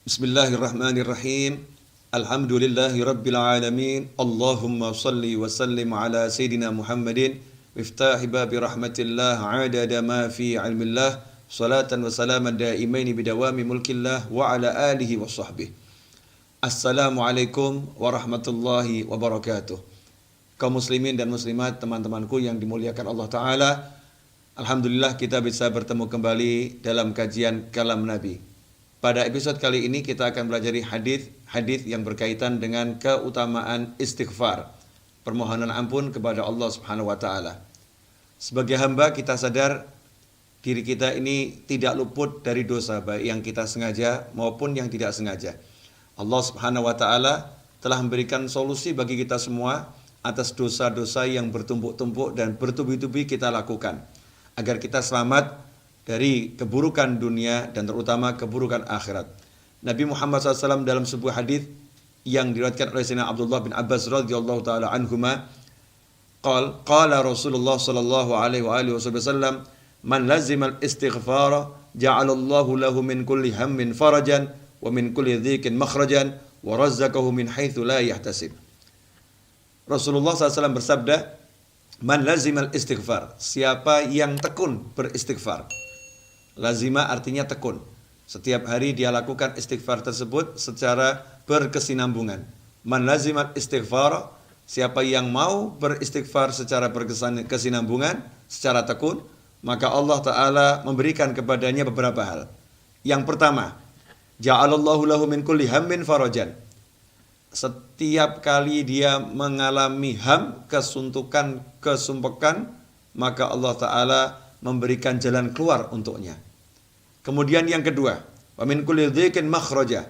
Bismillahirrahmanirrahim. Alhamdulillahi rabbil alamin. Allahumma salli wa sallim ala Sayyidina Muhammadin miftahi babi rahmatillah adada ma fi ilmillah salatan wa salaman daimaini bidawami mulkillah wa ala alihi wa sahbihi. Assalamualaikum warahmatullahi wabarakatuh. Kaum muslimin dan muslimat, teman-temanku yang dimuliakan Allah Ta'ala, alhamdulillah kita bisa bertemu kembali dalam kajian Kalam Nabi. Pada episode kali ini kita akan belajar hadis yang berkaitan dengan keutamaan istighfar, permohonan ampun kepada Allah Subhanahu wa taala. Sebagai hamba kita sadar diri kita ini tidak luput dari dosa, baik yang kita sengaja maupun yang tidak sengaja. Allah Subhanahu wa taala telah memberikan solusi bagi kita semua atas dosa-dosa yang bertumpuk-tumpuk dan bertubi-tubi kita lakukan, agar kita selamat dari keburukan dunia dan terutama keburukan akhirat. Nabi Muhammad SAW dalam sebuah hadis yang diriwayatkan oleh Sayyidina Abdullah bin Abbas radhiyallahu taala anhuma, qala Rasulullah sallallahu alaihi wasallam, man lazimal istighfara ja'alallahu lahu min kulli hammin farajan wa min kulli dhiqin makhrajan wa razzaqahu min haitsu la yahtasib. Rasulullah SAW bersabda, man lazimal istighfar, siapa yang tekun beristighfar. Lazima artinya tekun. Setiap hari dia lakukan istighfar tersebut secara berkesinambungan. Man lazimat istighfar, siapa yang mau beristighfar secara berkesinambungan, secara tekun, maka Allah Ta'ala memberikan kepadanya beberapa hal. Yang pertama, ja'alallahu lahu min kulli hammin farajan. Setiap kali dia mengalami ham, kesuntukan, kesumpekan, maka Allah Ta'ala memberikan jalan keluar untuknya. Kemudian yang kedua, wa min kulli dhiqin makhraja,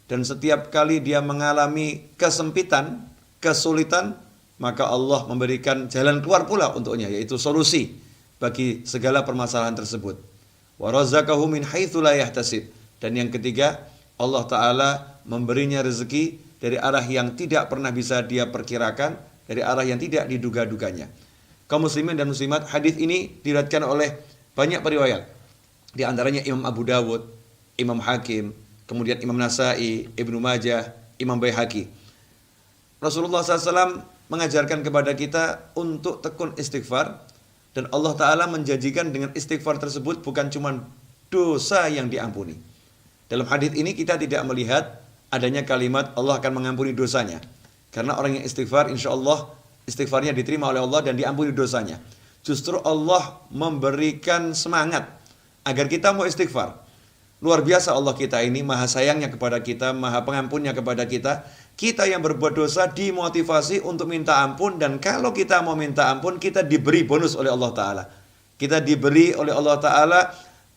dan setiap kali dia mengalami kesempitan, kesulitan, maka Allah memberikan jalan keluar pula untuknya, yaitu solusi bagi segala permasalahan tersebut. Wa razzaqahu min haitsu la yahtasib, dan yang ketiga, Allah Ta'ala memberinya rezeki dari arah yang tidak pernah bisa dia perkirakan, dari arah yang tidak diduga-duganya. Kaum muslimin dan muslimat, hadis ini diriwayatkan oleh banyak periwayat. Di antaranya Imam Abu Dawud, Imam Hakim, kemudian Imam Nasai, Ibnu Majah, Imam Baihaqi. Rasulullah SAW mengajarkan kepada kita untuk tekun istighfar, dan Allah Ta'ala menjanjikan dengan istighfar tersebut bukan cuma dosa yang diampuni. Dalam hadis ini kita tidak melihat adanya kalimat Allah akan mengampuni dosanya, karena orang yang istighfar insya Allah istighfarnya diterima oleh Allah dan diampuni dosanya. Justru Allah memberikan semangat agar kita mau istighfar. Luar biasa Allah kita ini, maha sayangnya kepada kita, maha pengampunnya kepada kita. Kita yang berbuat dosa dimotivasi untuk minta ampun, dan kalau kita mau minta ampun, kita diberi bonus oleh Allah Ta'ala. Kita diberi oleh Allah Ta'ala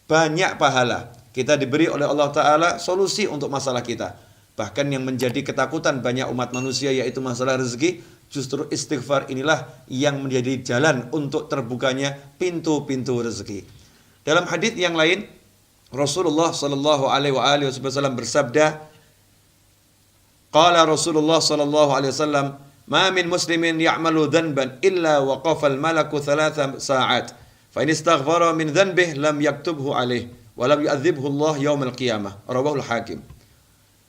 banyak pahala. Kita diberi oleh Allah Ta'ala solusi untuk masalah kita. Bahkan yang menjadi ketakutan banyak umat manusia, yaitu masalah rezeki, justru istighfar inilah yang menjadi jalan untuk terbukanya pintu-pintu rezeki. Dalam hadis yang lain, Rasulullah sallallahu alaihi wasallam bersabda, qala Rasulullah sallallahu alaihi wasallam, ma min muslimin ya'malu dhanban illa waqafa al-malaku 3 sa'at, fa in istaghfara min dhanbihi lam yaktubhu alaihi wa lam yu'adzibhu Allah yaumil qiyamah. Rawahu al-Hakim.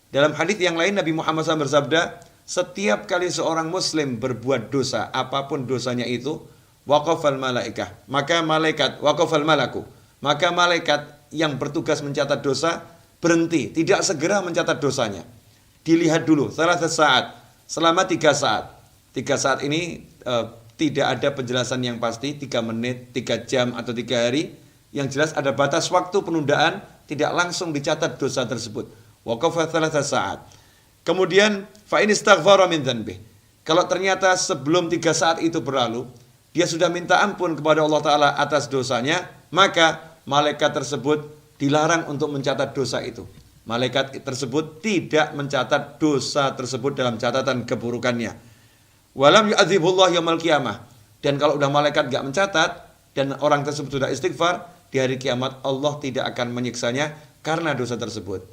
Dalam hadis yang lain Nabi Muhammad SAW bersabda, setiap kali seorang muslim berbuat dosa, apapun dosanya itu, waqafal malaikah, maka malaikat, waqafal malaku, maka malaikat yang bertugas mencatat dosa berhenti, tidak segera mencatat dosanya. Dilihat dulu, 3 saat, selama 3 saat. 3 saat ini tidak ada penjelasan yang pasti, 3 menit, 3 jam, atau 3 hari. Yang jelas ada batas waktu penundaan, tidak langsung dicatat dosa tersebut. Waqafa 3 saat. Kemudian, fa in istaghfara min dhanbih. Kalau ternyata sebelum 3 saat itu berlalu, dia sudah minta ampun kepada Allah Ta'ala atas dosanya, maka malaikat tersebut dilarang untuk mencatat dosa itu. Malaikat tersebut tidak mencatat dosa tersebut dalam catatan keburukannya. Walam yu'adzibullah yaumil qiyamah. Dan kalau udah malaikat gak mencatat dan orang tersebut sudah istighfar, di hari kiamat Allah tidak akan menyiksanya karena dosa tersebut.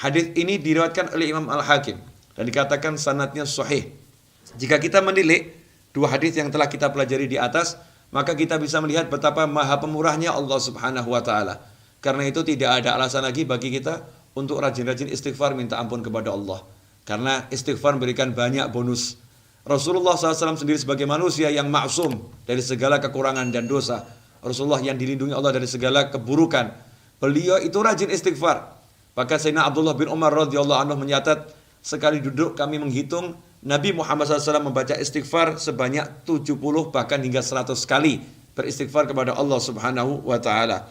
Hadis ini diriwayatkan oleh Imam Al-Hakim dan dikatakan sanadnya sahih. Jika kita menilik dua hadis yang telah kita pelajari di atas, maka kita bisa melihat betapa maha pemurahnya Allah Subhanahu wa taala. Karena itu tidak ada alasan lagi bagi kita untuk rajin-rajin istighfar minta ampun kepada Allah. Karena istighfar memberikan banyak bonus. Rasulullah SAW sendiri sebagai manusia yang maksum dari segala kekurangan dan dosa. Rasulullah yang dilindungi Allah dari segala keburukan. Beliau itu rajin istighfar. Bahkan Sayyidina Abdullah bin Umar radhiyallahu anhu menyatat, sekali duduk kami menghitung Nabi Muhammad SAW membaca istighfar sebanyak 70 bahkan hingga 100 kali beristighfar kepada Allah Subhanahu wa taala.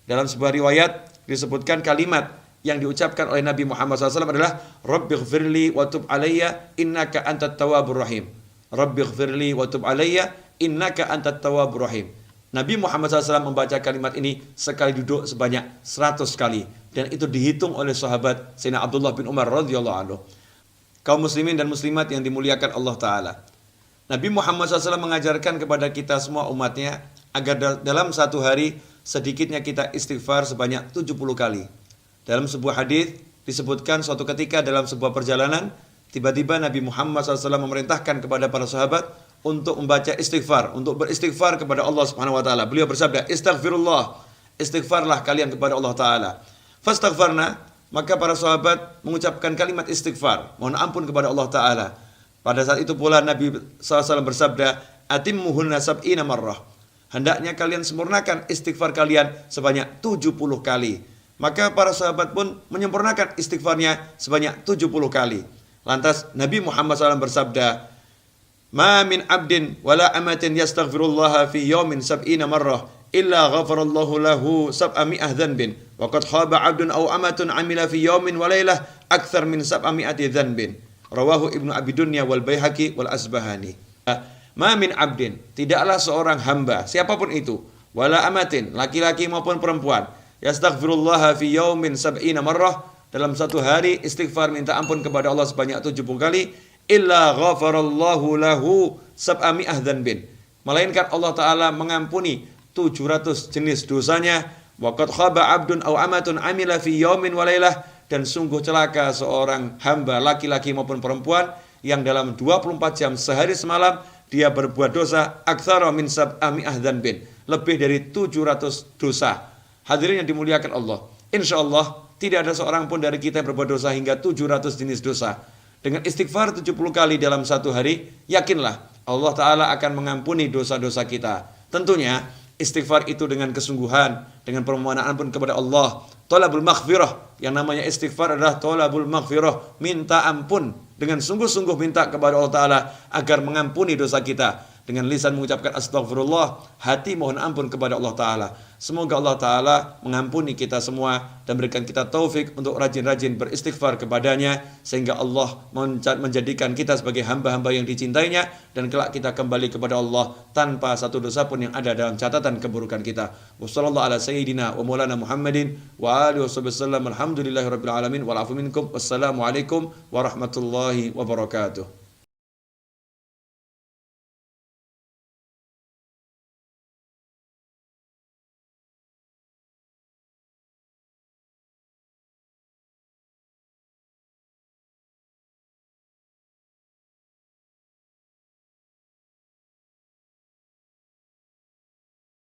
Dalam sebuah riwayat disebutkan kalimat yang diucapkan oleh Nabi Muhammad SAW adalah Rabbighfirli wa tub alayya innaka antat tawwabur rahim. Rabbighfirli wa tub alayya innaka antat tawwabur rahim. Nabi Muhammad SAW membaca kalimat ini sekali duduk sebanyak 100 kali. Dan itu dihitung oleh sahabat Sayyidina Abdullah bin Umar radhiyallahu anhu. Kaum muslimin dan muslimat yang dimuliakan Allah Ta'ala. Nabi Muhammad SAW mengajarkan kepada kita semua umatnya agar dalam satu hari sedikitnya kita istighfar sebanyak 70 kali. Dalam sebuah hadis disebutkan suatu ketika dalam sebuah perjalanan, tiba-tiba Nabi Muhammad SAW memerintahkan kepada para sahabat untuk membaca istighfar, untuk beristighfar kepada Allah Subhanahu wa taala. Beliau bersabda, "Istaghfirullah." Istighfarlah kalian kepada Allah Ta'ala. Fastaghfarna, maka para sahabat mengucapkan kalimat istighfar, mohon ampun kepada Allah Ta'ala. Pada saat itu pula Nabi SAW bersabda, "Atimmuhunna sab'ina marrah." Hendaknya kalian sempurnakan istighfar kalian sebanyak 70 kali. Maka para sahabat pun menyempurnakan istighfarnya sebanyak 70 kali. Lantas Nabi Muhammad SAW bersabda, "Ma min abdin wala amatin yastaghfirullaha fi yawmin sab'ina marrah illa ghafarallahu lahu sab'ami'ah dhanbin wa qad khaba 'abdun aw amatun 'amila fi yawmin wa lailah akthar min sab'ami'ati dhanbin." Rawahu Ibnu Abi Dunya wal Baihaqi wal Asbahani. Ma min abdin, tidaklah seorang hamba siapapun itu, wala amatin, laki-laki maupun perempuan, yastaghfirullaha fi yawmin sab'ina marrah, dalam satu hari istighfar minta ampun kepada Allah sebanyak 70 kali, illa ghafarallahu lahu sab'ami'ah dhanbin, melainkan Allah Ta'ala mengampuni 700 jenis dosanya. Wa qad khaba 'abdun aw amatun 'amila fi yawmin wa lailah, dan sungguh celaka seorang hamba laki-laki maupun perempuan yang dalam 24 jam sehari semalam dia berbuat dosa aktsara min sab'ami'ah dhanbin, lebih dari 700 dosa. Hadirin yang dimuliakan Allah, insyaallah tidak ada seorang pun dari kita yang berbuat dosa hingga 700 jenis dosa. Dengan istighfar 70 kali dalam satu hari, yakinlah Allah Ta'ala akan mengampuni dosa-dosa kita. Tentunya istighfar itu dengan kesungguhan, dengan permohonan ampun kepada Allah. Thalabul maghfirah, yang namanya istighfar adalah thalabul maghfirah, minta ampun, dengan sungguh-sungguh minta kepada Allah Ta'ala agar mengampuni dosa kita. Dengan lisan mengucapkan astagfirullah, hati mohon ampun kepada Allah Ta'ala. Semoga Allah Ta'ala mengampuni kita semua dan berikan kita taufik untuk rajin-rajin beristighfar kepadanya, sehingga Allah menjadikan kita sebagai hamba-hamba yang dicintainya, dan kelak kita kembali kepada Allah tanpa satu dosa pun yang ada dalam catatan keburukan kita. Wassallallahu ala sayyidina wa maulana Muhammadin wa alihi wasallam. Alhamdulillahirabbil alamin wal afu minkum. Wassalamualaikum warahmatullahi wabarakatuh.